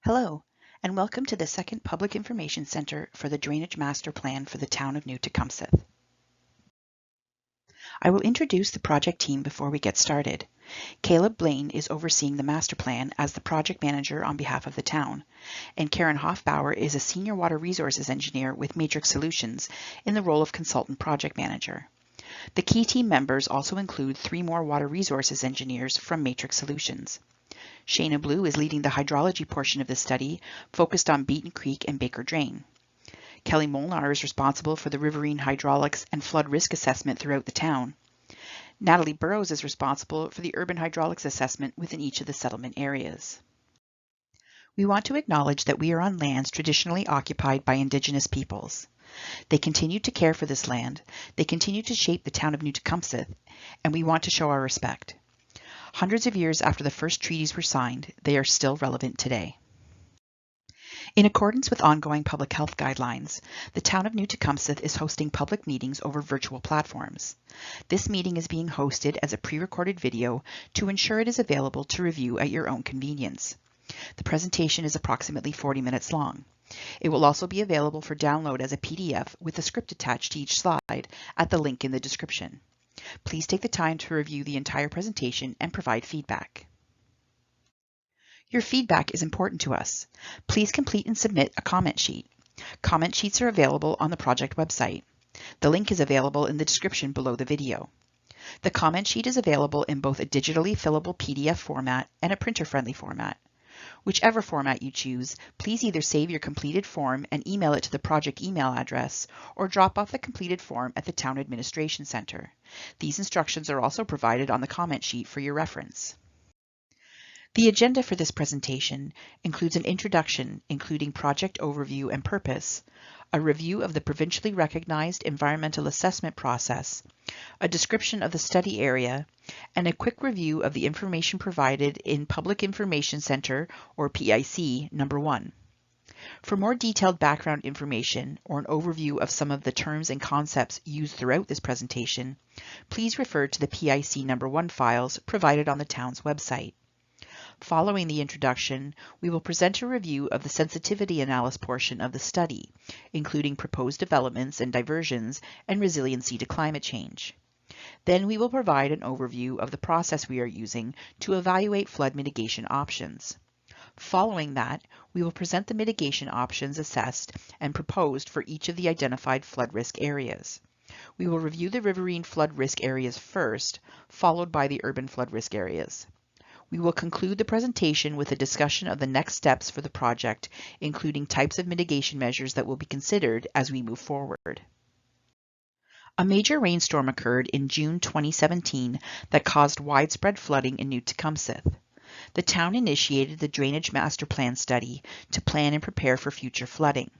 Hello, and welcome to the second Public Information Center for the Drainage Master Plan for the Town of New Tecumseth. I will introduce the project team before we get started. Caleb Blaine is overseeing the master plan as the project manager on behalf of the town, and Karen Hoffbauer is a senior water resources engineer with Matrix Solutions in the role of consultant project manager. The key team members also include 3 more water resources engineers from Matrix Solutions. Shayna Blue is leading the hydrology portion of the study, focused on Beeton Creek and Baker Drain. Kelly Molnar is responsible for the Riverine hydraulics and flood risk assessment throughout the town. Natalie Burrows is responsible for the urban hydraulics assessment within each of the settlement areas. We want to acknowledge that we are on lands traditionally occupied by Indigenous peoples. They continue to care for this land, they continue to shape the town of New Tecumseth, and we want to show our respect. Hundreds of years after the first treaties were signed, they are still relevant today. In accordance with ongoing public health guidelines, the Town of New Tecumseth is hosting public meetings over virtual platforms. This meeting is being hosted as a pre-recorded video to ensure it is available to review at your own convenience. The presentation is approximately 40 minutes long. It will also be available for download as a PDF with a script attached to each slide at the link in the description. Please take the time to review the entire presentation and provide feedback. Your feedback is important to us. Please complete and submit a comment sheet. Comment sheets are available on the project website. The link is available in the description below the video. The comment sheet is available in both a digitally fillable PDF format and a printer-friendly format. Whichever format you choose, please either save your completed form and email it to the project email address, or drop off the completed form at the Town Administration Center. These instructions are also provided on the comment sheet for your reference. The agenda for this presentation includes an introduction including project overview and purpose, a review of the provincially recognized environmental assessment process, a description of the study area, and a quick review of the information provided in Public Information Center, or PIC, number 1. For more detailed background information or an overview of some of the terms and concepts used throughout this presentation, please refer to the PIC number 1 files provided on the town's website. Following the introduction, we will present a review of the sensitivity analysis portion of the study, including proposed developments and diversions and resiliency to climate change. Then we will provide an overview of the process we are using to evaluate flood mitigation options. Following that, we will present the mitigation options assessed and proposed for each of the identified flood risk areas. We will review the riverine flood risk areas first, followed by the urban flood risk areas. We will conclude the presentation with a discussion of the next steps for the project, including types of mitigation measures that will be considered as we move forward. A major rainstorm occurred in June 2017 that caused widespread flooding in New Tecumseth. The town initiated the Drainage Master Plan study to plan and prepare for future flooding.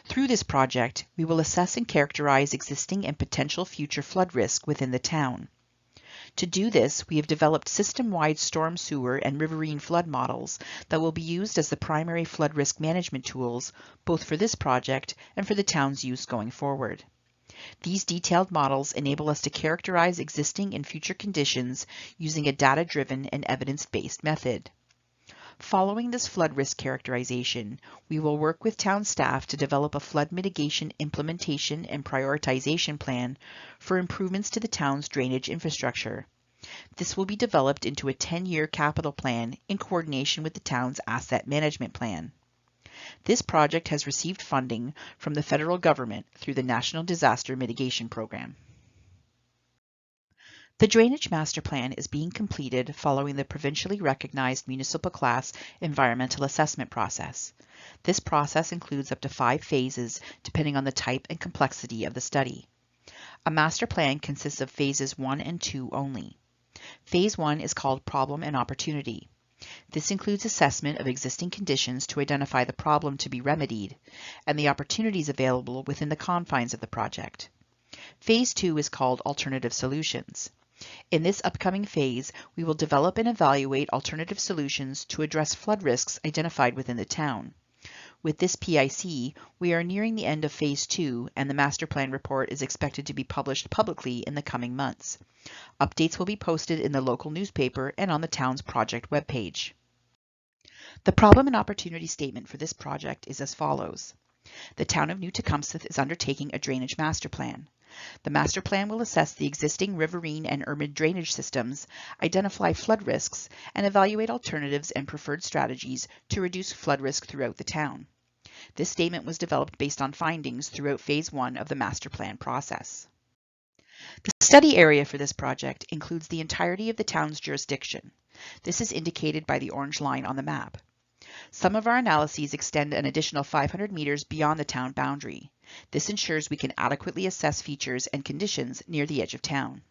Through this project, we will assess and characterize existing and potential future flood risk within the town. To do this, we have developed system-wide storm sewer and riverine flood models that will be used as the primary flood risk management tools, both for this project and for the town's use going forward. These detailed models enable us to characterize existing and future conditions using a data-driven and evidence-based method. Following this flood risk characterization, we will work with town staff to develop a flood mitigation implementation and prioritization plan for improvements to the town's drainage infrastructure. This will be developed into a 10-year capital plan in coordination with the town's asset management plan. This project has received funding from the federal government through the National Disaster Mitigation Program. The Drainage Master Plan is being completed following the provincially recognized municipal class environmental assessment process. This process includes up to 5 phases depending on the type and complexity of the study. A master plan consists of phases 1 and 2 only. Phase 1 is called Problem and Opportunity. This includes assessment of existing conditions to identify the problem to be remedied and the opportunities available within the confines of the project. Phase 2 is called Alternative Solutions. In this upcoming phase, we will develop and evaluate alternative solutions to address flood risks identified within the town. With this PIC, we are nearing the end of Phase 2, and the Master Plan report is expected to be published publicly in the coming months. Updates will be posted in the local newspaper and on the town's project webpage. The problem and opportunity statement for this project is as follows. The Town of New Tecumseth is undertaking a drainage master plan. The master plan will assess the existing riverine and urban drainage systems, identify flood risks, and evaluate alternatives and preferred strategies to reduce flood risk throughout the town. This statement was developed based on findings throughout Phase 1 of the master plan process. The study area for this project includes the entirety of the town's jurisdiction. This is indicated by the orange line on the map. Some of our analyses extend an additional 500 meters beyond the town boundary. This ensures we can adequately assess features and conditions near the edge of town.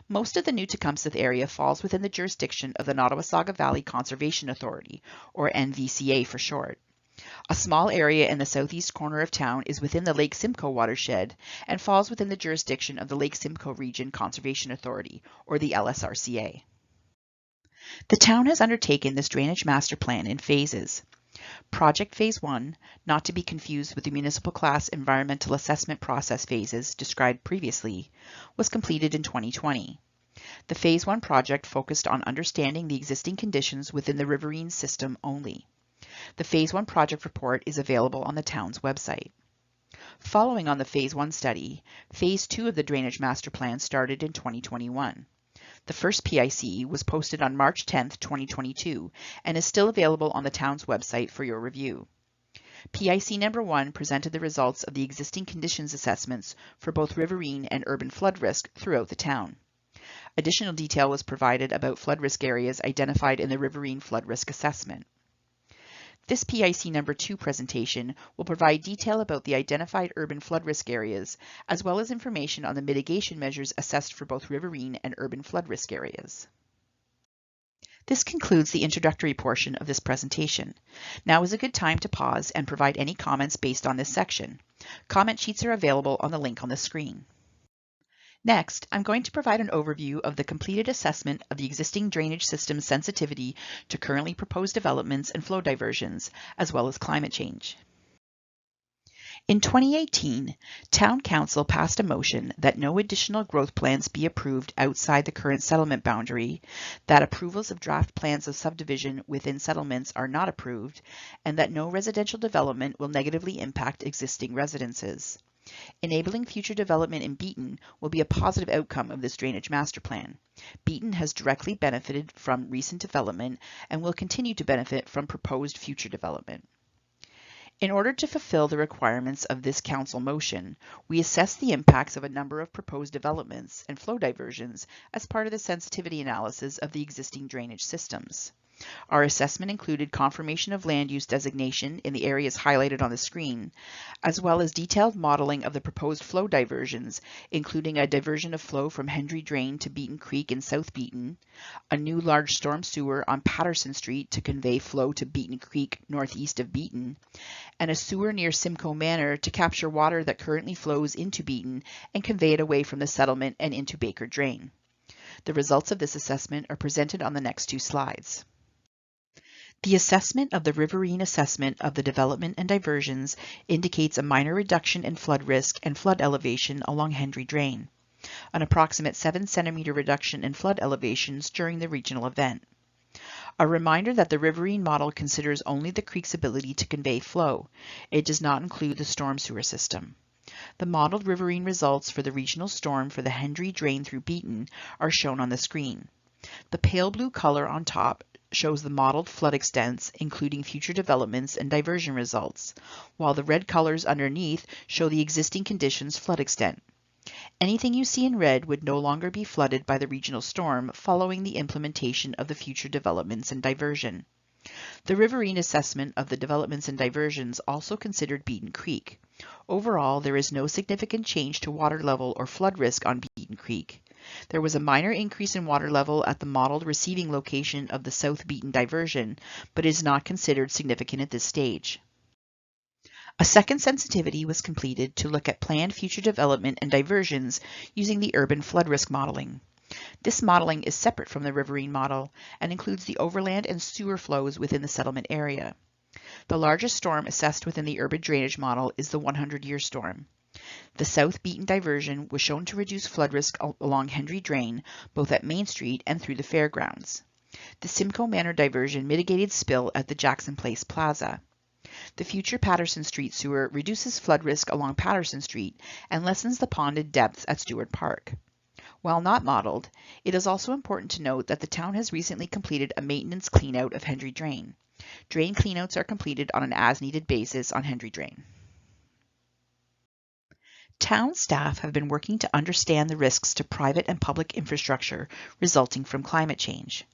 Most of the New Tecumseth area falls within the jurisdiction of the Nottawasaga Valley Conservation Authority, or NVCA for short. A small area in the southeast corner of town is within the Lake Simcoe watershed and falls within the jurisdiction of the Lake Simcoe Region Conservation Authority, or the LSRCA. The town has undertaken this drainage master plan in phases. Project Phase 1, not to be confused with the municipal class environmental assessment process phases described previously, was completed in 2020. The Phase 1 project focused on understanding the existing conditions within the Riverine system only. The Phase 1 project report is available on the town's website. Following on the Phase 1 study, Phase 2 of the drainage master plan started in 2021. The first PIC was posted on March 10, 2022, and is still available on the town's website for your review. PIC number 1 presented the results of the existing conditions assessments for both riverine and urban flood risk throughout the town. Additional detail was provided about flood risk areas identified in the Riverine flood risk assessment. This PIC number 2 presentation will provide detail about the identified urban flood risk areas, as well as information on the mitigation measures assessed for both riverine and urban flood risk areas. This concludes the introductory portion of this presentation. Now is a good time to pause and provide any comments based on this section. Comment sheets are available on the link on the screen. Next, I'm going to provide an overview of the completed assessment of the existing drainage system sensitivity to currently proposed developments and flow diversions, as well as climate change. In 2018, Town Council passed a motion that no additional growth plans be approved outside the current settlement boundary, that approvals of draft plans of subdivision within settlements are not approved, and that no residential development will negatively impact existing residences. Enabling future development in Beeton will be a positive outcome of this drainage master plan. Beeton has directly benefited from recent development and will continue to benefit from proposed future development. In order to fulfill the requirements of this council motion, we assess the impacts of a number of proposed developments and flow diversions as part of the sensitivity analysis of the existing drainage systems. Our assessment included confirmation of land use designation in the areas highlighted on the screen, as well as detailed modeling of the proposed flow diversions, including a diversion of flow from Hendry Drain to Beeton Creek in South Beeton, a new large storm sewer on Patterson Street to convey flow to Beeton Creek northeast of Beeton, and a sewer near Simcoe Manor to capture water that currently flows into Beeton and convey it away from the settlement and into Baker Drain. The results of this assessment are presented on the next 2 slides. The assessment of the Riverine assessment of the development and diversions indicates a minor reduction in flood risk and flood elevation along Hendry Drain, an approximate 7 centimeter reduction in flood elevations during the regional event. A reminder that the Riverine model considers only the creek's ability to convey flow. It does not include the storm sewer system. The modeled Riverine results for the regional storm for the Hendry Drain through Beeton are shown on the screen. The pale blue color on top shows the modeled flood extents, including future developments and diversion results, while the red colors underneath show the existing conditions flood extent. Anything you see in red would no longer be flooded by the regional storm following the implementation of the future developments and diversion. The Riverine assessment of the developments and diversions also considered Beeton Creek. Overall, there is no significant change to water level or flood risk on Beeton Creek. There was a minor increase in water level at the modeled receiving location of the South Beeton diversion, but is not considered significant at this stage. A second sensitivity was completed to look at planned future development and diversions using the urban flood risk modeling. This modeling is separate from the Riverine model and includes the overland and sewer flows within the settlement area. The largest storm assessed within the urban drainage model is the 100-year storm. The South Beeton diversion was shown to reduce flood risk along Hendry Drain, both at Main Street and through the fairgrounds. The Simcoe Manor diversion mitigated spill at the Jackson Place Plaza. The future Patterson Street sewer reduces flood risk along Patterson Street and lessens the ponded depths at Stewart Park. While not modeled, it is also important to note that the town has recently completed a maintenance cleanout of Hendry Drain. Drain cleanouts are completed on an as-needed basis on Hendry Drain. Town staff have been working to understand the risks to private and public infrastructure resulting from climate change.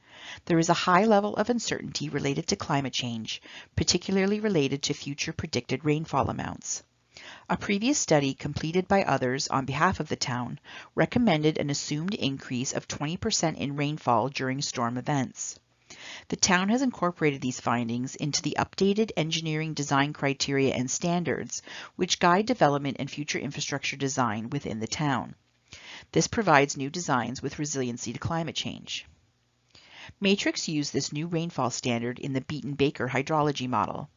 There is a high level of uncertainty related to climate change, particularly related to future predicted rainfall amounts. A previous study completed by others on behalf of the town recommended an assumed increase of 20% in rainfall during storm events. The town has incorporated these findings into the updated engineering design criteria and standards, which guide development and future infrastructure design within the town. This provides new designs with resiliency to climate change. Matrix used this new rainfall standard in the Beeton-Baker hydrology model.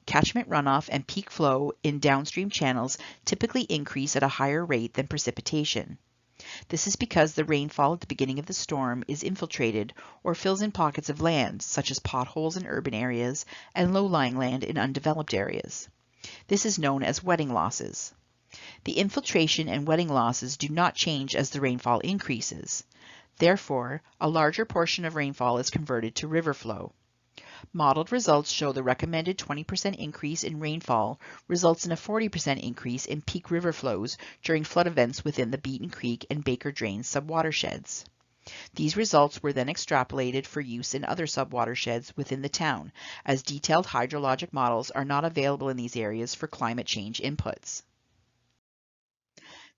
Catchment runoff and peak flow in downstream channels typically increase at a higher rate than precipitation. This is because the rainfall at the beginning of the storm is infiltrated or fills in pockets of land, such as potholes in urban areas and low-lying land in undeveloped areas. This is known as wetting losses. The infiltration and wetting losses do not change as the rainfall increases. Therefore, a larger portion of rainfall is converted to river flow. Modeled results show the recommended 20% increase in rainfall results in a 40% increase in peak river flows during flood events within the Beeton Creek and Baker Drain subwatersheds. These results were then extrapolated for use in other subwatersheds within the town, as detailed hydrologic models are not available in these areas for climate change inputs.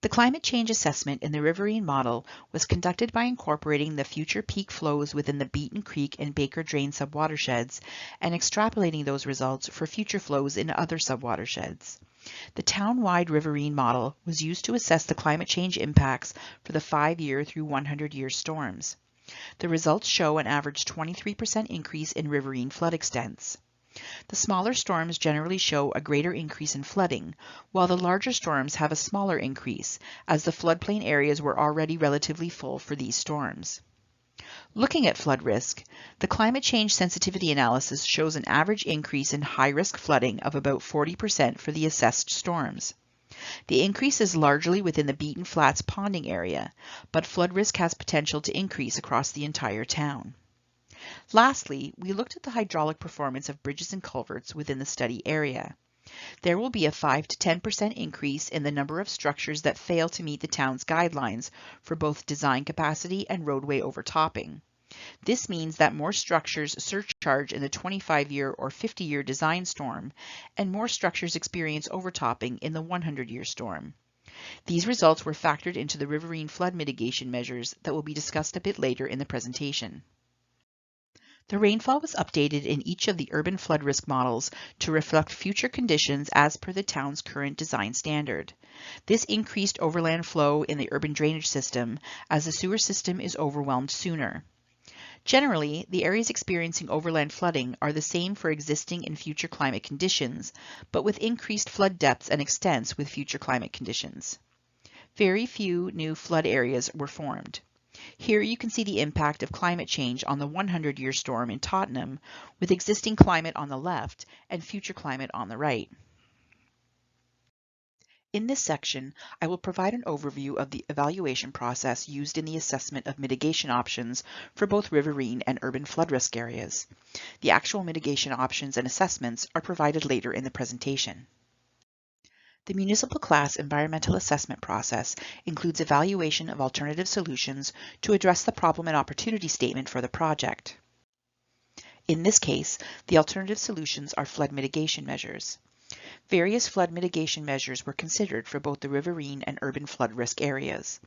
The climate change assessment in the Riverine model was conducted by incorporating the future peak flows within the Beeton Creek and Baker Drain subwatersheds and extrapolating those results for future flows in other subwatersheds. The town-wide Riverine model was used to assess the climate change impacts for the 5-year through 100-year storms. The results show an average 23% increase in riverine flood extents. The smaller storms generally show a greater increase in flooding, while the larger storms have a smaller increase, as the floodplain areas were already relatively full for these storms. Looking at flood risk, the climate change sensitivity analysis shows an average increase in high-risk flooding of about 40% for the assessed storms. The increase is largely within the Beeton Flats ponding area, but flood risk has potential to increase across the entire town. Lastly, we looked at the hydraulic performance of bridges and culverts within the study area. There will be a 5 to 10% increase in the number of structures that fail to meet the town's guidelines for both design capacity and roadway overtopping. This means that more structures surcharge in the 25-year or 50-year design storm, and more structures experience overtopping in the 100-year storm. These results were factored into the Riverine flood mitigation measures that will be discussed a bit later in the presentation. The rainfall was updated in each of the urban flood risk models to reflect future conditions as per the town's current design standard. This increased overland flow in the urban drainage system as the sewer system is overwhelmed sooner. Generally, the areas experiencing overland flooding are the same for existing and future climate conditions, but with increased flood depths and extents with future climate conditions. Very few new flood areas were formed. Here you can see the impact of climate change on the 100-year storm in Tottenham, with existing climate on the left and future climate on the right. In this section, I will provide an overview of the evaluation process used in the assessment of mitigation options for both riverine and urban flood risk areas. The actual mitigation options and assessments are provided later in the presentation. The municipal class environmental assessment process includes evaluation of alternative solutions to address the problem and opportunity statement for the project. In this case, the alternative solutions are flood mitigation measures. Various flood mitigation measures were considered for both the riverine and urban flood risk areas.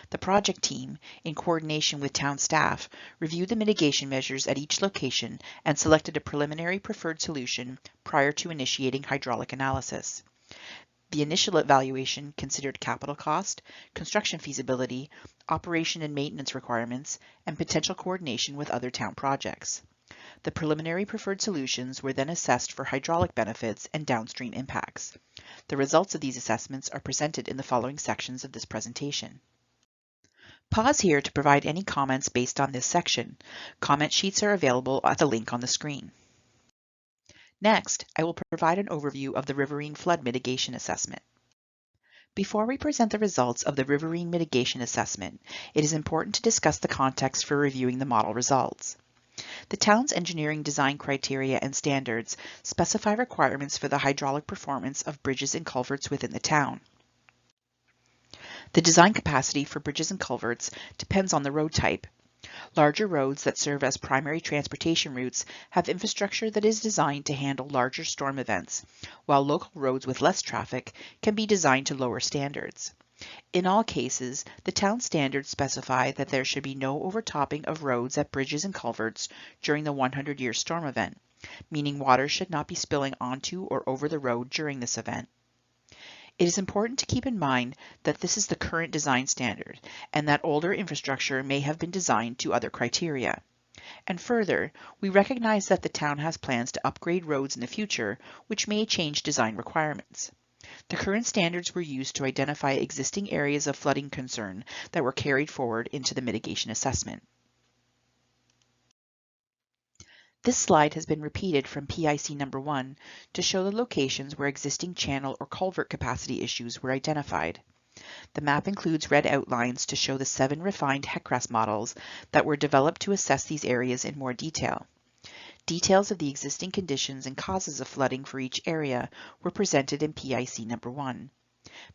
The project team, in coordination with town staff, reviewed the mitigation measures at each location and selected a preliminary preferred solution prior to initiating hydraulic analysis. The initial evaluation considered capital cost, construction feasibility, operation and maintenance requirements, and potential coordination with other town projects. The preliminary preferred solutions were then assessed for hydraulic benefits and downstream impacts. The results of these assessments are presented in the following sections of this presentation. Pause here to provide any comments based on this section. Comment sheets are available at the link on the screen. Next, I will provide an overview of the Riverine Flood Mitigation Assessment. Before we present the results of the Riverine Mitigation Assessment, it is important to discuss the context for reviewing the model results. The town's engineering design criteria and standards specify requirements for the hydraulic performance of bridges and culverts within the town. The design capacity for bridges and culverts depends on the road type. Larger roads that serve as primary transportation routes have infrastructure that is designed to handle larger storm events, while local roads with less traffic can be designed to lower standards. In all cases, the town standards specify that there should be no overtopping of roads at bridges and culverts during the 100-year storm event, meaning water should not be spilling onto or over the road during this event. It is important to keep in mind that this is the current design standard and that older infrastructure may have been designed to other criteria. And further, we recognize that the town has plans to upgrade roads in the future, which may change design requirements. The current standards were used to identify existing areas of flooding concern that were carried forward into the mitigation assessment. This slide has been repeated from PIC number 1 to show the locations where existing channel or culvert capacity issues were identified. The map includes red outlines to show the 7 refined HECRAS models that were developed to assess these areas in more detail. Details of the existing conditions and causes of flooding for each area were presented in PIC number 1.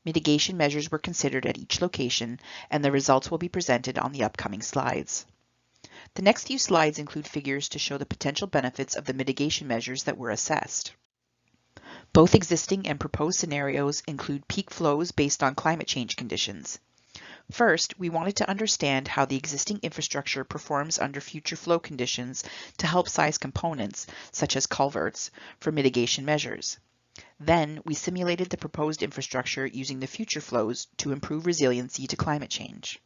Mitigation measures were considered at each location, and the results will be presented on the upcoming slides. The next few slides include figures to show the potential benefits of the mitigation measures that were assessed. Both existing and proposed scenarios include peak flows based on climate change conditions. First, we wanted to understand how the existing infrastructure performs under future flow conditions to help size components, such as culverts, for mitigation measures. Then, we simulated the proposed infrastructure using the future flows to improve resiliency to climate change.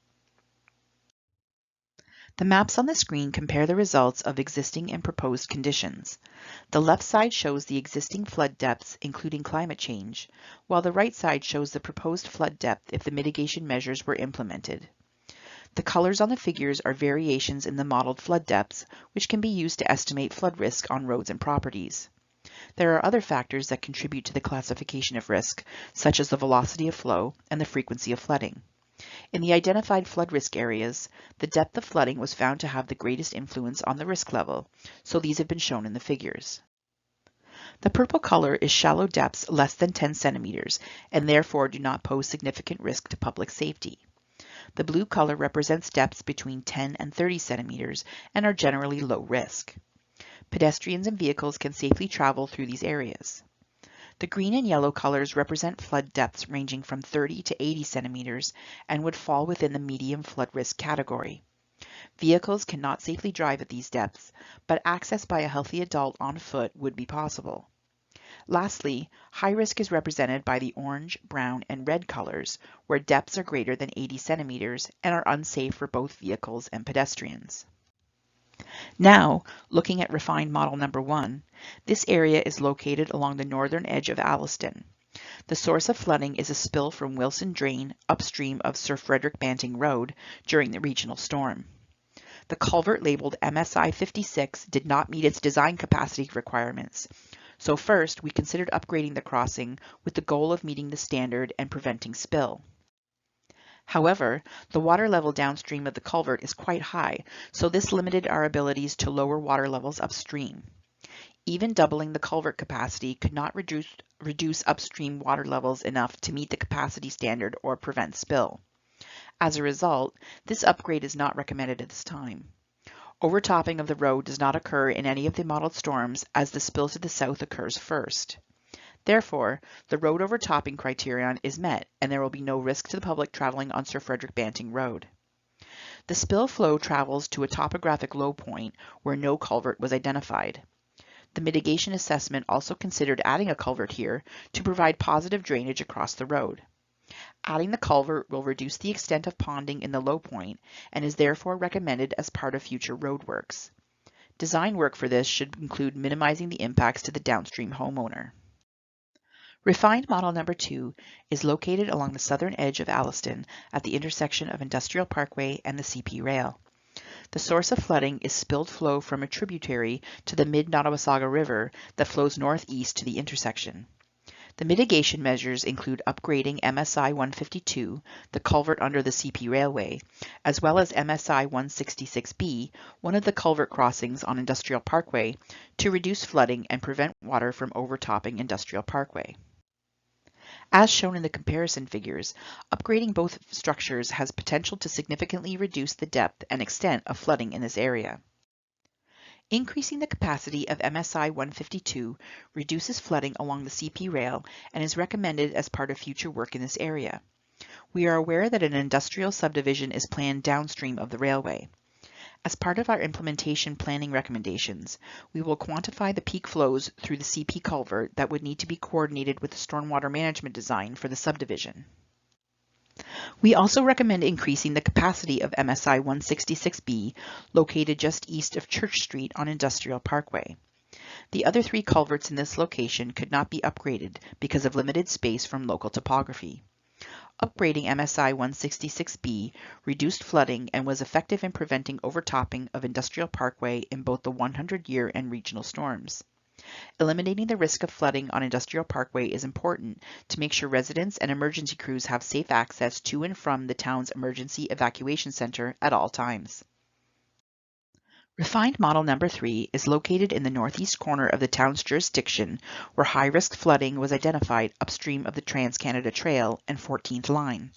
The maps on the screen compare the results of existing and proposed conditions. The left side shows the existing flood depths, including climate change, while the right side shows the proposed flood depth if the mitigation measures were implemented. The colors on the figures are variations in the modeled flood depths, which can be used to estimate flood risk on roads and properties. There are other factors that contribute to the classification of risk, such as the velocity of flow and the frequency of flooding. In the identified flood risk areas, the depth of flooding was found to have the greatest influence on the risk level, so these have been shown in the figures. The purple color is shallow depths less than 10 centimeters and therefore do not pose significant risk to public safety. The blue color represents depths between 10 and 30 centimeters and are generally low risk. Pedestrians and vehicles can safely travel through these areas. The green and yellow colors represent flood depths ranging from 30 to 80 centimeters and would fall within the medium flood risk category. Vehicles cannot safely drive at these depths, but access by a healthy adult on foot would be possible. Lastly, high risk is represented by the orange, brown, and red colors, where depths are greater than 80 centimeters and are unsafe for both vehicles and pedestrians. Now, looking at refined model number 1, this area is located along the northern edge of Alliston. The source of flooding is a spill from Wilson Drain upstream of Sir Frederick Banting Road during the regional storm. The culvert labeled MSI 56 did not meet its design capacity requirements. So first, we considered upgrading the crossing with the goal of meeting the standard and preventing spill. However, the water level downstream of the culvert is quite high, so this limited our abilities to lower water levels upstream. Even doubling the culvert capacity could not reduce upstream water levels enough to meet the capacity standard or prevent spill. As a result, this upgrade is not recommended at this time. Overtopping of the road does not occur in any of the modeled storms as the spill to the south occurs first. Therefore, the road overtopping criterion is met and there will be no risk to the public traveling on Sir Frederick Banting Road. The spill flow travels to a topographic low point where no culvert was identified. The mitigation assessment also considered adding a culvert here to provide positive drainage across the road. Adding the culvert will reduce the extent of ponding in the low point and is therefore recommended as part of future roadworks. Design work for this should include minimizing the impacts to the downstream homeowner. Refined model number 2 is located along the southern edge of Alliston at the intersection of Industrial Parkway and the CP Rail. The source of flooding is spilled flow from a tributary to the Mid-Nottawasaga River that flows northeast to the intersection. The mitigation measures include upgrading MSI 152, the culvert under the CP Railway, as well as MSI 166B, one of the culvert crossings on Industrial Parkway, to reduce flooding and prevent water from overtopping Industrial Parkway. As shown in the comparison figures, upgrading both structures has potential to significantly reduce the depth and extent of flooding in this area. Increasing the capacity of MSI 152 reduces flooding along the CP rail and is recommended as part of future work in this area. We are aware that an industrial subdivision is planned downstream of the railway. As part of our implementation planning recommendations, we will quantify the peak flows through the CP culvert that would need to be coordinated with the stormwater management design for the subdivision. We also recommend increasing the capacity of MSI 166B, located just east of Church Street on Industrial Parkway. The other 3 culverts in this location could not be upgraded because of limited space from local topography. Upgrading MSI 166B reduced flooding and was effective in preventing overtopping of Industrial Parkway in both the 100-year and regional storms. Eliminating the risk of flooding on Industrial Parkway is important to make sure residents and emergency crews have safe access to and from the town's emergency evacuation center at all times. Refined model number 3 is located in the northeast corner of the town's jurisdiction, where high-risk flooding was identified upstream of the Trans-Canada Trail and 14th Line.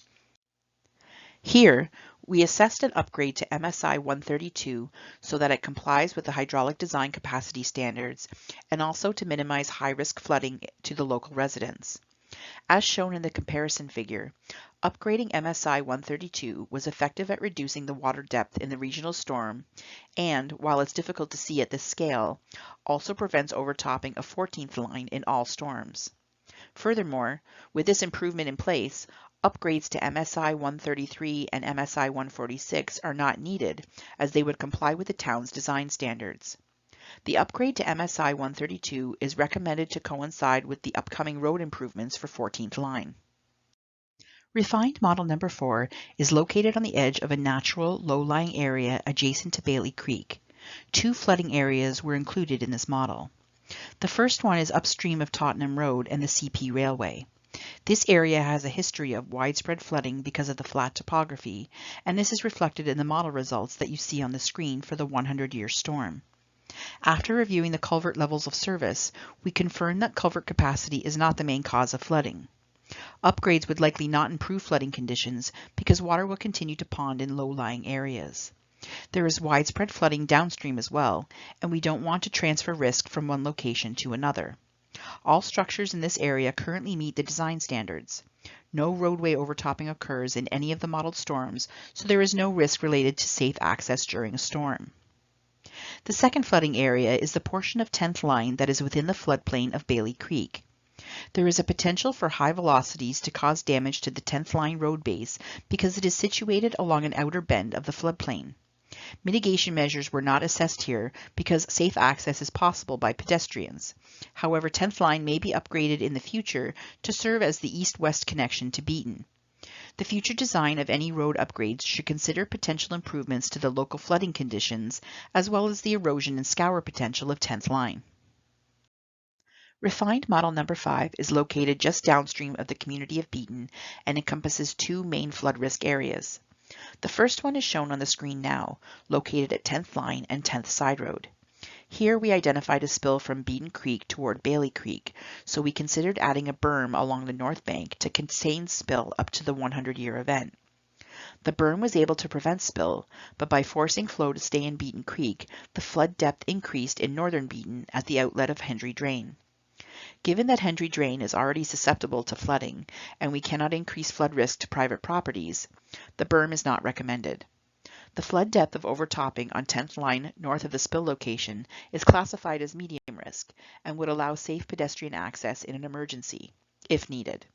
Here, we assessed an upgrade to MSI 132 so that it complies with the hydraulic design capacity standards and also to minimize high-risk flooding to the local residents. As shown in the comparison figure, upgrading MSI 132 was effective at reducing the water depth in the regional storm and, while it's difficult to see at this scale, also prevents overtopping of 14th Line in all storms. Furthermore, with this improvement in place, upgrades to MSI 133 and MSI 146 are not needed, as they would comply with the town's design standards. The upgrade to MSI 132 is recommended to coincide with the upcoming road improvements for 14th Line. Refined model number 4 is located on the edge of a natural low-lying area adjacent to Bailey Creek. 2 flooding areas were included in this model. The first one is upstream of Tottenham Road and the CP Railway. This area has a history of widespread flooding because of the flat topography, and this is reflected in the model results that you see on the screen for the 100-year storm. After reviewing the culvert levels of service, we confirmed that culvert capacity is not the main cause of flooding. Upgrades would likely not improve flooding conditions because water will continue to pond in low-lying areas. There is widespread flooding downstream as well, and we don't want to transfer risk from one location to another. All structures in this area currently meet the design standards. No roadway overtopping occurs in any of the modeled storms, so there is no risk related to safe access during a storm. The second flooding area is the portion of 10th Line that is within the floodplain of Bailey Creek. There is a potential for high velocities to cause damage to the 10th Line road base because it is situated along an outer bend of the floodplain. Mitigation measures were not assessed here because safe access is possible by pedestrians. However, 10th Line may be upgraded in the future to serve as the east-west connection to Beeton. The future design of any road upgrades should consider potential improvements to the local flooding conditions as well as the erosion and scour potential of 10th Line. Refined model number 5 is located just downstream of the community of Beeton and encompasses 2 main flood risk areas. The first one is shown on the screen now, located at 10th Line and 10th Sideroad. Here we identified a spill from Beeton Creek toward Bailey Creek, so we considered adding a berm along the north bank to contain spill up to the 100-year event. The berm was able to prevent spill, but by forcing flow to stay in Beeton Creek, the flood depth increased in northern Beeton at the outlet of Hendry Drain. Given that Hendry Drain is already susceptible to flooding, and we cannot increase flood risk to private properties, the berm is not recommended. The flood depth of overtopping on 10th Line north of the spill location is classified as medium risk and would allow safe pedestrian access in an emergency, if needed.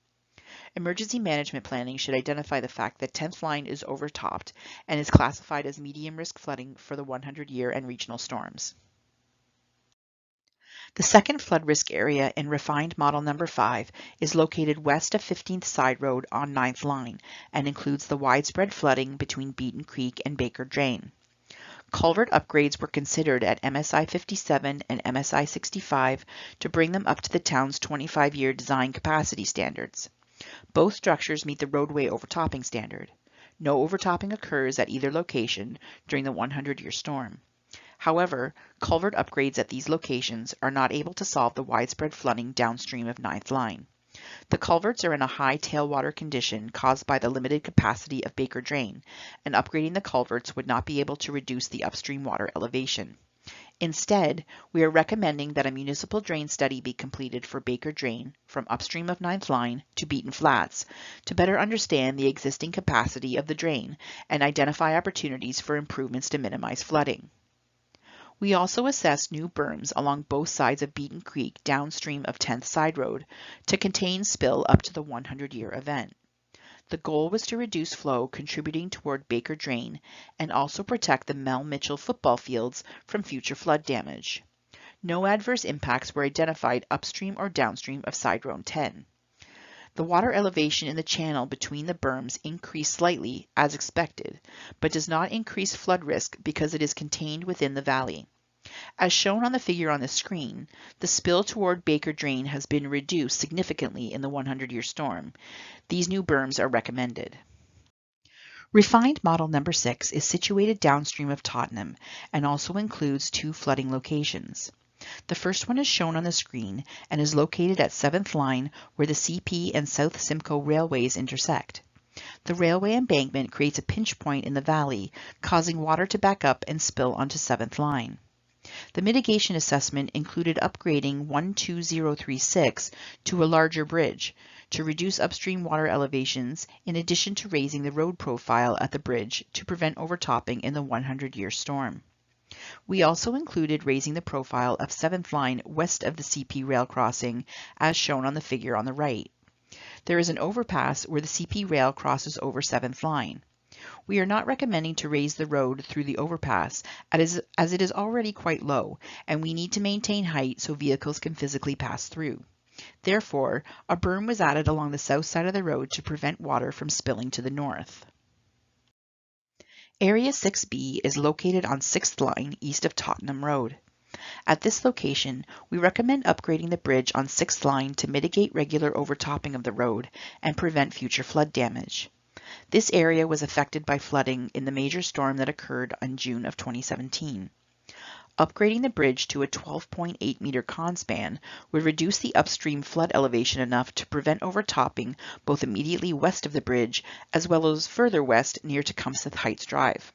Emergency management planning should identify the fact that 10th Line is overtopped and is classified as medium risk flooding for the 100-year and regional storms. The second flood risk area in refined model number 5 is located west of 15th Sideroad on 9th Line and includes the widespread flooding between Beeton Creek and Baker Drain. Culvert upgrades were considered at MSI 57 and MSI 65 to bring them up to the town's 25-year design capacity standards. Both structures meet the roadway overtopping standard. No overtopping occurs at either location during the 100-year storm. However, culvert upgrades at these locations are not able to solve the widespread flooding downstream of 9th Line. The culverts are in a high tailwater condition caused by the limited capacity of Baker Drain, and upgrading the culverts would not be able to reduce the upstream water elevation. Instead, we are recommending that a municipal drain study be completed for Baker Drain from upstream of 9th Line to Beeton Flats to better understand the existing capacity of the drain and identify opportunities for improvements to minimize flooding. We also assessed new berms along both sides of Beeton Creek downstream of 10th Sideroad to contain spill up to the 100-year event. The goal was to reduce flow contributing toward Baker Drain and also protect the Mel Mitchell football fields from future flood damage. No adverse impacts were identified upstream or downstream of Sideroad 10. The water elevation in the channel between the berms increased slightly, as expected, but does not increase flood risk because it is contained within the valley. As shown on the figure on the screen, the spill toward Baker Drain has been reduced significantly in the 100-year storm. These new berms are recommended. Refined model number 6 is situated downstream of Tottenham and also includes 2 flooding locations. The first one is shown on the screen and is located at 7th Line where the CP and South Simcoe railways intersect. The railway embankment creates a pinch point in the valley, causing water to back up and spill onto 7th Line. The mitigation assessment included upgrading 12036 to a larger bridge to reduce upstream water elevations in addition to raising the road profile at the bridge to prevent overtopping in the 100-year storm. We also included raising the profile of 7th Line west of the CP rail crossing as shown on the figure on the right. There is an overpass where the CP rail crosses over 7th Line. We are not recommending to raise the road through the overpass as it is already quite low and we need to maintain height so vehicles can physically pass through. Therefore, a berm was added along the south side of the road to prevent water from spilling to the north. Area 6B is located on 6th Line east of Tottenham Road. At this location, we recommend upgrading the bridge on 6th Line to mitigate regular overtopping of the road and prevent future flood damage. This area was affected by flooding in the major storm that occurred in June of 2017. Upgrading the bridge to a 12.8 meter conspan would reduce the upstream flood elevation enough to prevent overtopping both immediately west of the bridge as well as further west near Tecumseth Heights Drive.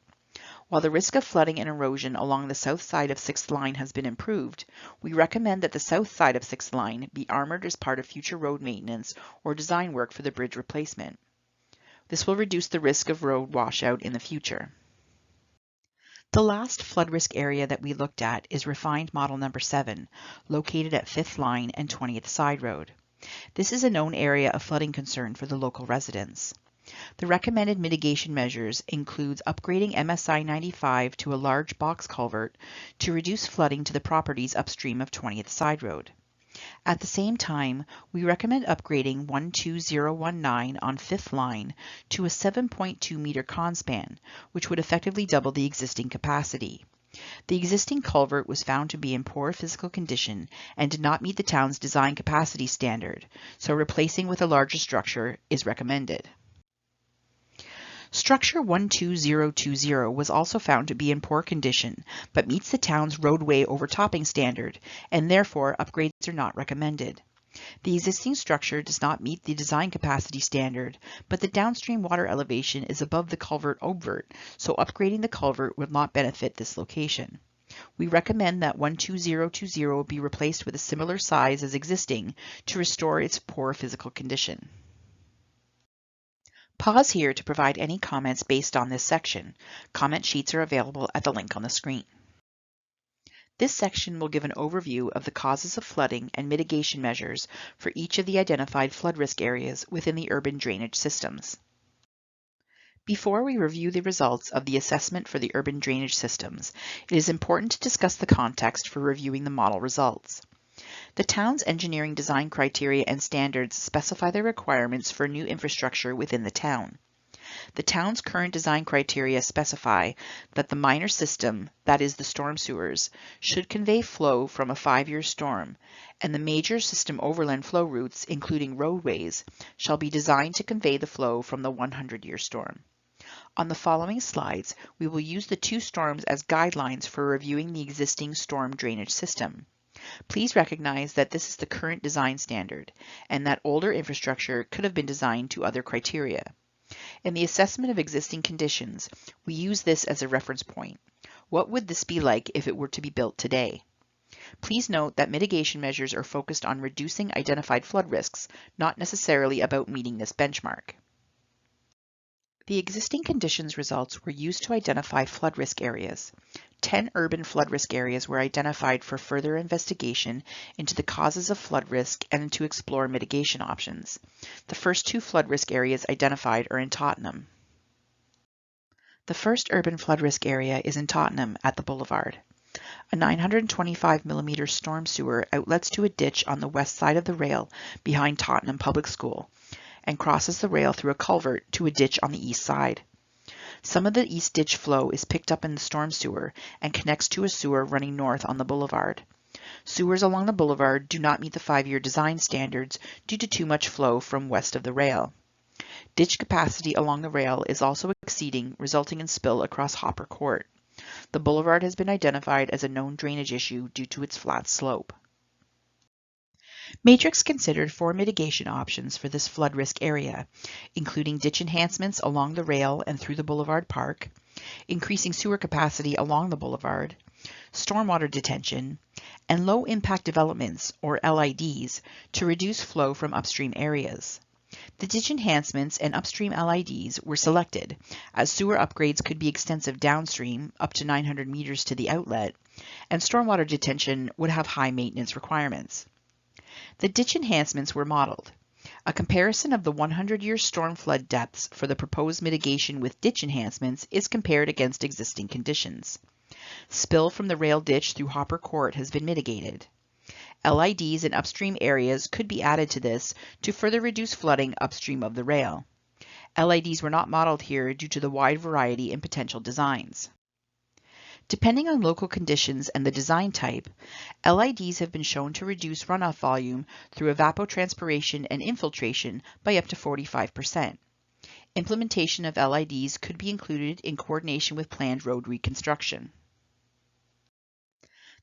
While the risk of flooding and erosion along the south side of 6th Line has been improved, we recommend that the south side of 6th Line be armored as part of future road maintenance or design work for the bridge replacement. This will reduce the risk of road washout in the future. The last flood risk area that we looked at is refined model number 7, located at 5th Line and 20th Sideroad. This is a known area of flooding concern for the local residents. The recommended mitigation measures includes upgrading MSI 95 to a large box culvert to reduce flooding to the properties upstream of 20th Sideroad. At the same time, we recommend upgrading 12019 on 5th Line to a 7.2 meter conspan, which would effectively double the existing capacity. The existing culvert was found to be in poor physical condition and did not meet the town's design capacity standard, so replacing with a larger structure is recommended. Structure 12020 was also found to be in poor condition, but meets the town's roadway overtopping standard, and therefore upgrades are not recommended. The existing structure does not meet the design capacity standard, but the downstream water elevation is above the culvert overt, so upgrading the culvert will not benefit this location. We recommend that 12020 be replaced with a similar size as existing to restore its poor physical condition. Pause here to provide any comments based on this section. Comment sheets are available at the link on the screen. This section will give an overview of the causes of flooding and mitigation measures for each of the identified flood risk areas within the urban drainage systems. Before we review the results of the assessment for the urban drainage systems, it is important to discuss the context for reviewing the model results. The town's engineering design criteria and standards specify the requirements for new infrastructure within the town. The town's current design criteria specify that the minor system, that is the storm sewers, should convey flow from a 5-year storm, and the major system overland flow routes, including roadways, shall be designed to convey the flow from the 100-year storm. On the following slides, we will use the 2 storms as guidelines for reviewing the existing storm drainage system. Please recognize that this is the current design standard, and that older infrastructure could have been designed to other criteria. In the assessment of existing conditions, we use this as a reference point. What would this be like if it were to be built today? Please note that mitigation measures are focused on reducing identified flood risks, not necessarily about meeting this benchmark. The existing conditions results were used to identify flood risk areas. 10 urban flood risk areas were identified for further investigation into the causes of flood risk and to explore mitigation options. The first 2 flood risk areas identified are in Tottenham. The first urban flood risk area is in Tottenham at the Boulevard. A 925 mm storm sewer outlets to a ditch on the west side of the rail behind Tottenham Public School and crosses the rail through a culvert to a ditch on the east side. Some of the east ditch flow is picked up in the storm sewer and connects to a sewer running north on the boulevard. Sewers along the boulevard do not meet the 5-year design standards due to too much flow from west of the rail. Ditch capacity along the rail is also exceeding, resulting in spill across Hopper Court. The boulevard has been identified as a known drainage issue due to its flat slope. Matrix considered 4 mitigation options for this flood risk area, including ditch enhancements along the rail and through the Boulevard Park, increasing sewer capacity along the boulevard, stormwater detention, and low-impact developments, or LIDs, to reduce flow from upstream areas. The ditch enhancements and upstream LIDs were selected, as sewer upgrades could be extensive downstream, up to 900 meters to the outlet, and stormwater detention would have high maintenance requirements. The ditch enhancements were modeled. A comparison of the 100-year storm flood depths for the proposed mitigation with ditch enhancements is compared against existing conditions. Spill from the rail ditch through Hopper Court has been mitigated. LIDs in upstream areas could be added to this to further reduce flooding upstream of the rail. LIDs were not modeled here due to the wide variety in potential designs. Depending on local conditions and the design type, LIDs have been shown to reduce runoff volume through evapotranspiration and infiltration by up to 45%. Implementation of LIDs could be included in coordination with planned road reconstruction.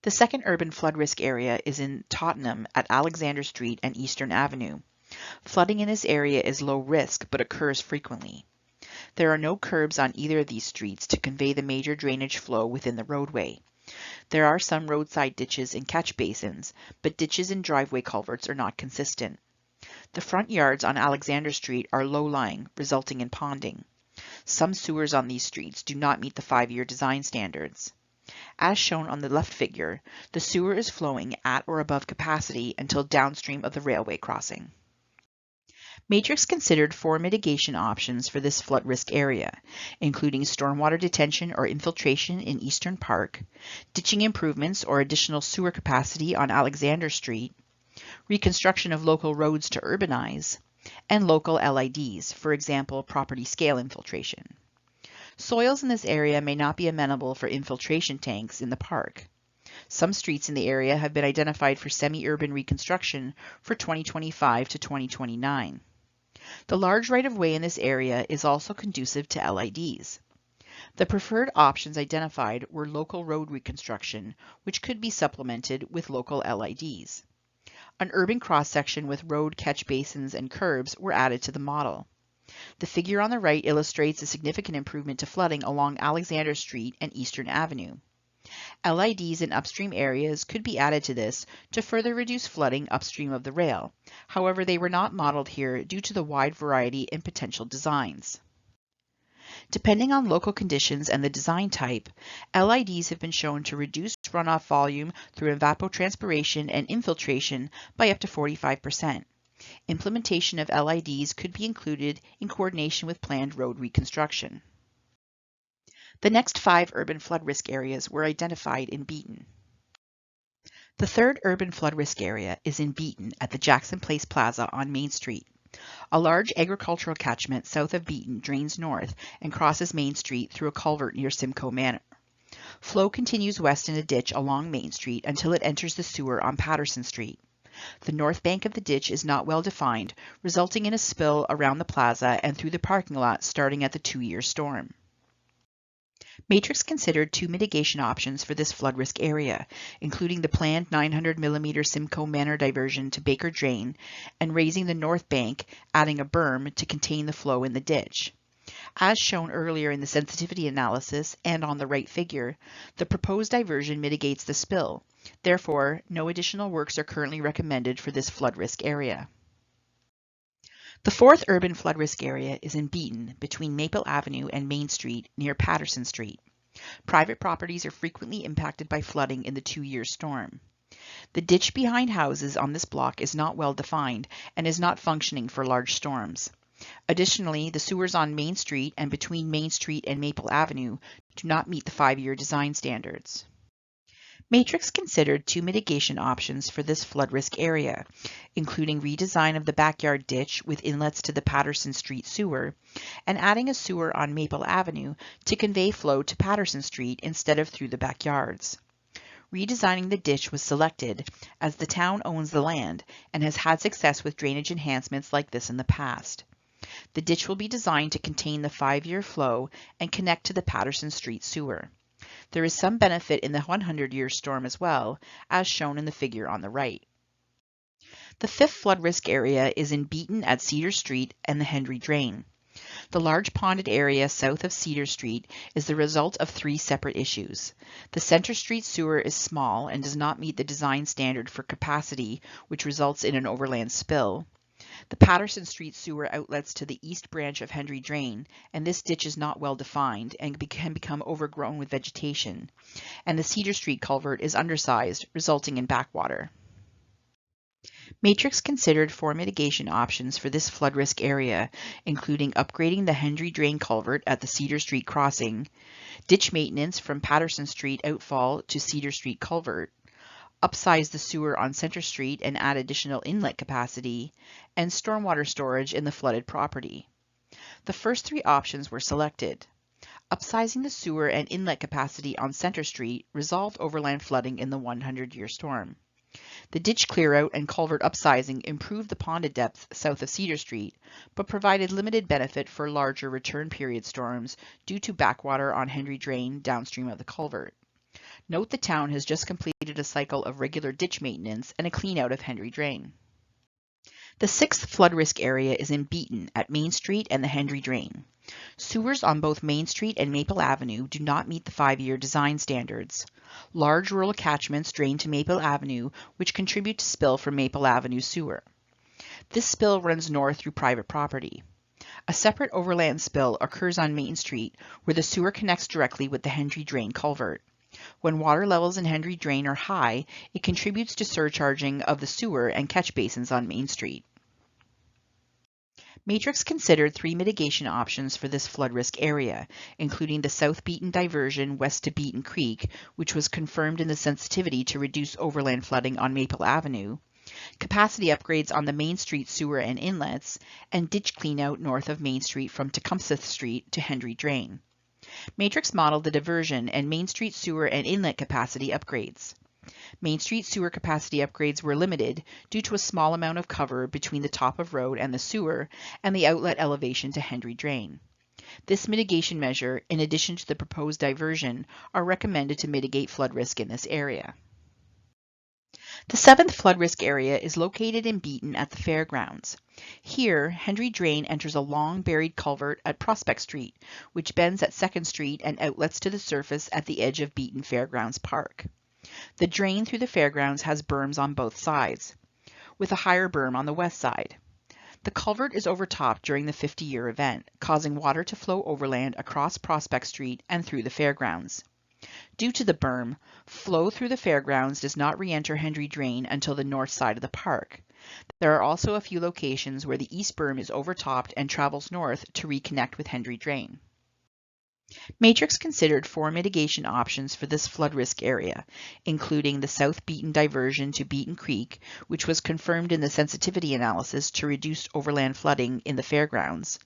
The second urban flood risk area is in Tottenham at Alexander Street and Eastern Avenue. Flooding in this area is low risk but occurs frequently. There are no curbs on either of these streets to convey the major drainage flow within the roadway. There are some roadside ditches and catch basins, but ditches and driveway culverts are not consistent. The front yards on Alexander Street are low-lying, resulting in ponding. Some sewers on these streets do not meet the 5-year design standards. As shown on the left figure, the sewer is flowing at or above capacity until downstream of the railway crossing. Matrix considered 4 mitigation options for this flood risk area, including stormwater detention or infiltration in Eastern Park, ditching improvements or additional sewer capacity on Alexander Street, reconstruction of local roads to urbanize, and local LIDs, for example, property scale infiltration. Soils in this area may not be amenable for infiltration tanks in the park. Some streets in the area have been identified for semi-urban reconstruction for 2025 to 2029. The large right-of-way in this area is also conducive to LIDs. The preferred options identified were local road reconstruction, which could be supplemented with local LIDs. An urban cross-section with road catch basins and curbs were added to the model. The figure on the right illustrates a significant improvement to flooding along Alexander Street and Eastern Avenue. LIDs in upstream areas could be added to this to further reduce flooding upstream of the rail. However, they were not modeled here due to the wide variety in potential designs. Depending on local conditions and the design type, LIDs have been shown to reduce runoff volume through evapotranspiration and infiltration by up to 45%. Implementation of LIDs could be included in coordination with planned road reconstruction. The next 5 urban flood risk areas were identified in Beeton. The third urban flood risk area is in Beeton at the Jackson Place Plaza on Main Street. A large agricultural catchment south of Beeton drains north and crosses Main Street through a culvert near Simcoe Manor. Flow continues west in a ditch along Main Street until it enters the sewer on Patterson Street. The north bank of the ditch is not well defined, resulting in a spill around the plaza and through the parking lot starting at the 2-year storm. Matrix considered 2 mitigation options for this flood risk area, including the planned 900 mm Simcoe Manor diversion to Baker Drain and raising the north bank, adding a berm to contain the flow in the ditch. As shown earlier in the sensitivity analysis and on the right figure, the proposed diversion mitigates the spill. Therefore, no additional works are currently recommended for this flood risk area. The fourth urban flood risk area is in Beeton, between Maple Avenue and Main Street near Patterson Street. Private properties are frequently impacted by flooding in the 2-year storm. The ditch behind houses on this block is not well defined and is not functioning for large storms. Additionally, the sewers on Main Street and between Main Street and Maple Avenue do not meet the 5-year design standards. Matrix considered 2 mitigation options for this flood risk area, including redesign of the backyard ditch with inlets to the Patterson Street sewer, and adding a sewer on Maple Avenue to convey flow to Patterson Street instead of through the backyards. Redesigning the ditch was selected as the town owns the land and has had success with drainage enhancements like this in the past. The ditch will be designed to contain the 5-year flow and connect to the Patterson Street sewer. There is some benefit in the 100-year storm as well, as shown in the figure on the right. The fifth flood risk area is in Beeton at Cedar Street and the Henry Drain. The large ponded area south of Cedar Street is the result of 3 separate issues. The Center Street sewer is small and does not meet the design standard for capacity, which results in an overland spill. The Patterson Street sewer outlets to the east branch of Henry Drain, and this ditch is not well defined and can become overgrown with vegetation. And the Cedar Street culvert is undersized, resulting in backwater. Matrix considered 4 mitigation options for this flood risk area, including upgrading the Henry Drain culvert at the Cedar Street crossing, ditch maintenance from Patterson Street outfall to Cedar Street culvert, upsize the sewer on Center Street and add additional inlet capacity, and stormwater storage in the flooded property. The first 3 options were selected. Upsizing the sewer and inlet capacity on Center Street resolved overland flooding in the 100-year storm. The ditch clearout and culvert upsizing improved the ponded depth south of Cedar Street, but provided limited benefit for larger return period storms due to backwater on Henry Drain downstream of the culvert. Note the town has just completed a cycle of regular ditch maintenance and a clean-out of Henry Drain. The 6th flood risk area is in Beeton at Main Street and the Henry Drain. Sewers on both Main Street and Maple Avenue do not meet the 5-year design standards. Large rural catchments drain to Maple Avenue, which contribute to spill from Maple Avenue sewer. This spill runs north through private property. A separate overland spill occurs on Main Street, where the sewer connects directly with the Henry Drain culvert. When water levels in Henry Drain are high, it contributes to surcharging of the sewer and catch basins on Main Street. Matrix considered 3 mitigation options for this flood risk area, including the South Beeton diversion west to Beeton Creek, which was confirmed in the sensitivity to reduce overland flooding on Maple Avenue, capacity upgrades on the Main Street sewer and inlets, and ditch cleanout north of Main Street from Tecumseth Street to Henry Drain. Matrix modeled the diversion and Main Street sewer and inlet capacity upgrades. Main Street sewer capacity upgrades were limited due to a small amount of cover between the top of road and the sewer and the outlet elevation to Henry Drain. This mitigation measure, in addition to the proposed diversion, are recommended to mitigate flood risk in this area. The 7th flood risk area is located in Beeton at the Fairgrounds. Here, Henry Drain enters a long buried culvert at Prospect Street, which bends at 2nd Street and outlets to the surface at the edge of Beeton Fairgrounds Park. The drain through the fairgrounds has berms on both sides, with a higher berm on the west side. The culvert is overtopped during the 50-year event, causing water to flow overland across Prospect Street and through the fairgrounds. Due to the berm, flow through the fairgrounds does not re-enter Henry Drain until the north side of the park. There are also a few locations where the east berm is overtopped and travels north to reconnect with Henry Drain. Matrix considered 4 mitigation options for this flood risk area, including the South Beeton diversion to Beeton Creek, which was confirmed in the sensitivity analysis to reduce overland flooding in the fairgrounds,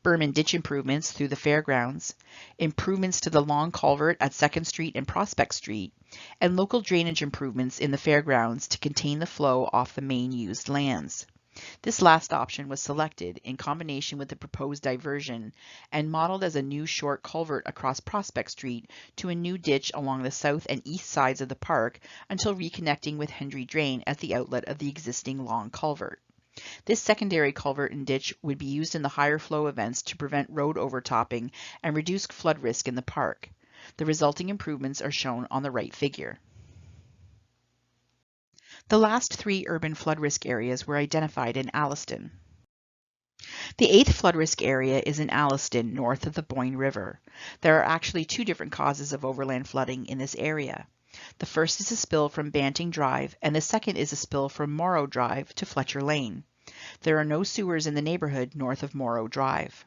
berm and ditch improvements through the fairgrounds, improvements to the long culvert at 2nd Street and Prospect Street, and local drainage improvements in the fairgrounds to contain the flow off the main used lands. This last option was selected in combination with the proposed diversion and modeled as a new short culvert across Prospect Street to a new ditch along the south and east sides of the park until reconnecting with Hendry Drain at the outlet of the existing long culvert. This secondary culvert and ditch would be used in the higher flow events to prevent road overtopping and reduce flood risk in the park. The resulting improvements are shown on the right figure. The last 3 urban flood risk areas were identified in Alliston. The 8th flood risk area is in Alliston, north of the Boyne River. There are actually 2 different causes of overland flooding in this area. The first is a spill from Banting Drive, and the second is a spill from Morrow Drive to Fletcher Lane. There are no sewers in the neighborhood north of Morrow Drive.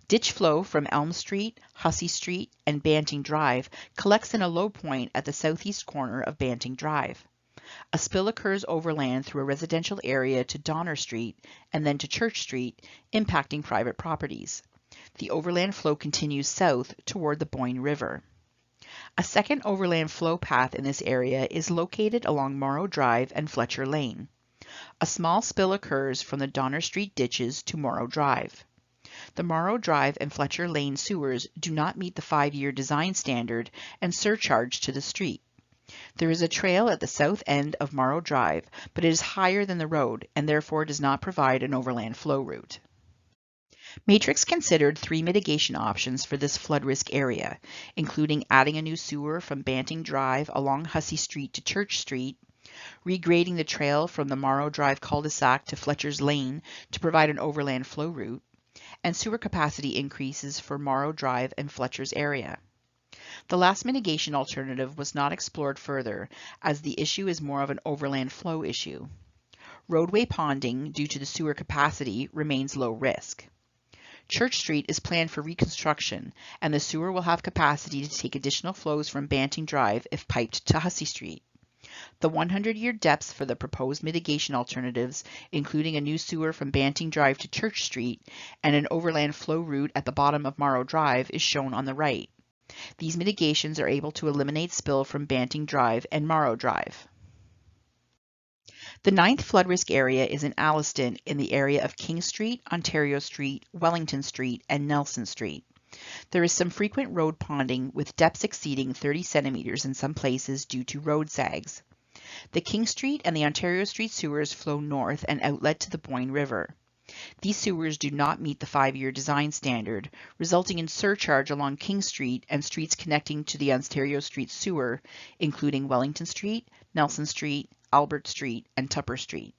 Ditch flow from Elm Street, Hussey Street, and Banting Drive collects in a low point at the southeast corner of Banting Drive. A spill occurs overland through a residential area to Donner Street and then to Church Street, impacting private properties. The overland flow continues south toward the Boyne River. A second overland flow path in this area is located along Morrow Drive and Fletcher Lane. A small spill occurs from the Donner Street ditches to Morrow Drive. The Morrow Drive and Fletcher Lane sewers do not meet the 5-year design standard and surcharge to the street. There is a trail at the south end of Morrow Drive, but it is higher than the road and therefore does not provide an overland flow route. Matrix considered 3 mitigation options for this flood risk area, including adding a new sewer from Banting Drive along Hussey Street to Church Street, regrading the trail from the Morrow Drive cul-de-sac to Fletcher's Lane to provide an overland flow route, and sewer capacity increases for Morrow Drive and Fletcher's area. The last mitigation alternative was not explored further, as the issue is more of an overland flow issue. Roadway ponding due to the sewer capacity remains low risk. Church Street is planned for reconstruction, and the sewer will have capacity to take additional flows from Banting Drive if piped to Hussey Street. The 100-year depths for the proposed mitigation alternatives, including a new sewer from Banting Drive to Church Street and an overland flow route at the bottom of Morrow Drive, is shown on the right. These mitigations are able to eliminate spill from Banting Drive and Morrow Drive. The 9th flood risk area is in Alliston in the area of King Street, Ontario Street, Wellington Street, and Nelson Street. There is some frequent road ponding with depths exceeding 30 centimeters in some places due to road sags. The King Street and the Ontario Street sewers flow north and outlet to the Boyne River. These sewers do not meet the 5-year design standard, resulting in surcharge along King Street and streets connecting to the Ontario Street sewer, including Wellington Street, Nelson Street, Albert Street, and Tupper Street.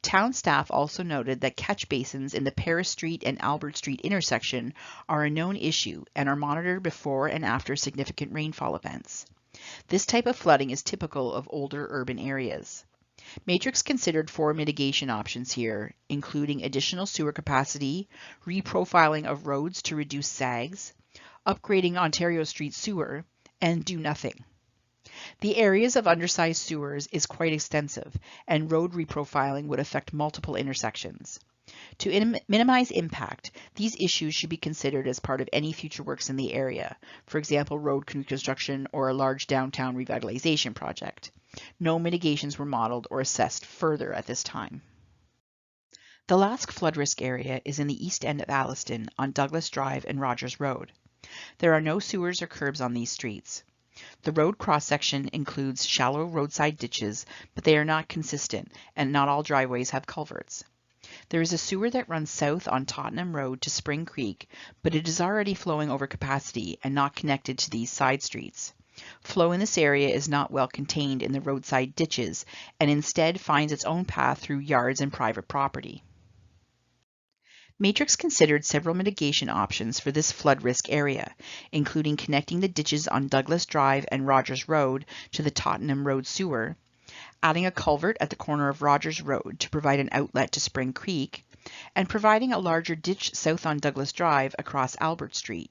Town staff also noted that catch basins in the Paris Street and Albert Street intersection are a known issue and are monitored before and after significant rainfall events. This type of flooding is typical of older urban areas. Matrix considered 4 mitigation options here, including additional sewer capacity, reprofiling of roads to reduce sags, upgrading Ontario Street sewer, and do nothing. The areas of undersized sewers is quite extensive, and road reprofiling would affect multiple intersections. To minimize impact, these issues should be considered as part of any future works in the area, for example, road reconstruction or a large downtown revitalization project. No mitigations were modeled or assessed further at this time. The last flood risk area is in the east end of Alliston on Douglas Drive and Rogers Road. There are no sewers or curbs on these streets. The road cross-section includes shallow roadside ditches, but they are not consistent, and not all driveways have culverts. There is a sewer that runs south on Tottenham Road to Spring Creek, but it is already flowing over capacity and not connected to these side streets. Flow in this area is not well contained in the roadside ditches and instead finds its own path through yards and private property. Matrix considered several mitigation options for this flood risk area, including connecting the ditches on Douglas Drive and Rogers Road to the Tottenham Road sewer, adding a culvert at the corner of Rogers Road to provide an outlet to Spring Creek, and providing a larger ditch south on Douglas Drive across Albert Street.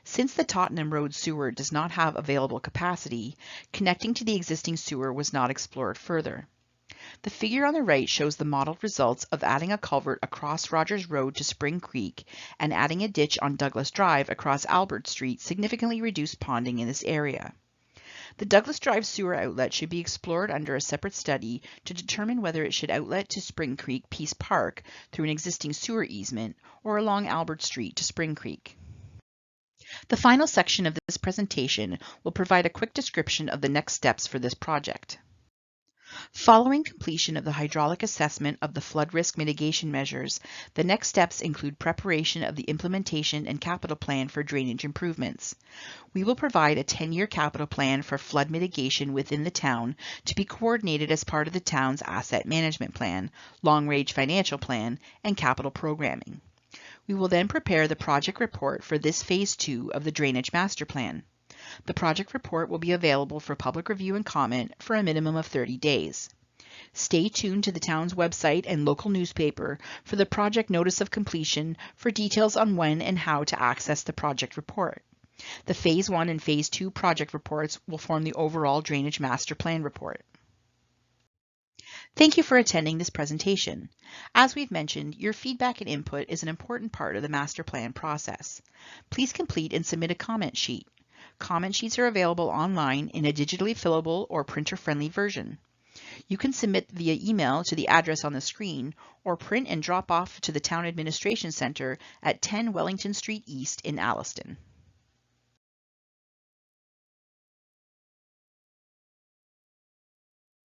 Since the Tottenham Road sewer does not have available capacity, connecting to the existing sewer was not explored further. The figure on the right shows the modeled results of adding a culvert across Rogers Road to Spring Creek and adding a ditch on Douglas Drive across Albert Street significantly reduced ponding in this area. The Douglas Drive sewer outlet should be explored under a separate study to determine whether it should outlet to Spring Creek Peace Park through an existing sewer easement or along Albert Street to Spring Creek. The final section of this presentation will provide a quick description of the next steps for this project. Following completion of the hydraulic assessment of the flood risk mitigation measures, the next steps include preparation of the implementation and capital plan for drainage improvements. We will provide a 10-year capital plan for flood mitigation within the town to be coordinated as part of the town's asset management plan, long-range financial plan, and capital programming. We will then prepare the project report for this phase 2 of the drainage master plan. The project report will be available for public review and comment for a minimum of 30 days. Stay tuned to the town's website and local newspaper for the project notice of completion for details on when and how to access the project report. The Phase 1 and Phase 2 project reports will form the overall drainage master plan report. Thank you for attending this presentation. As we've mentioned, your feedback and input is an important part of the master plan process. Please complete and submit a comment sheet. Comment sheets are available online in a digitally fillable or printer-friendly version. You can submit via email to the address on the screen or print and drop off to the Town Administration Center at 10 Wellington Street East in Alliston.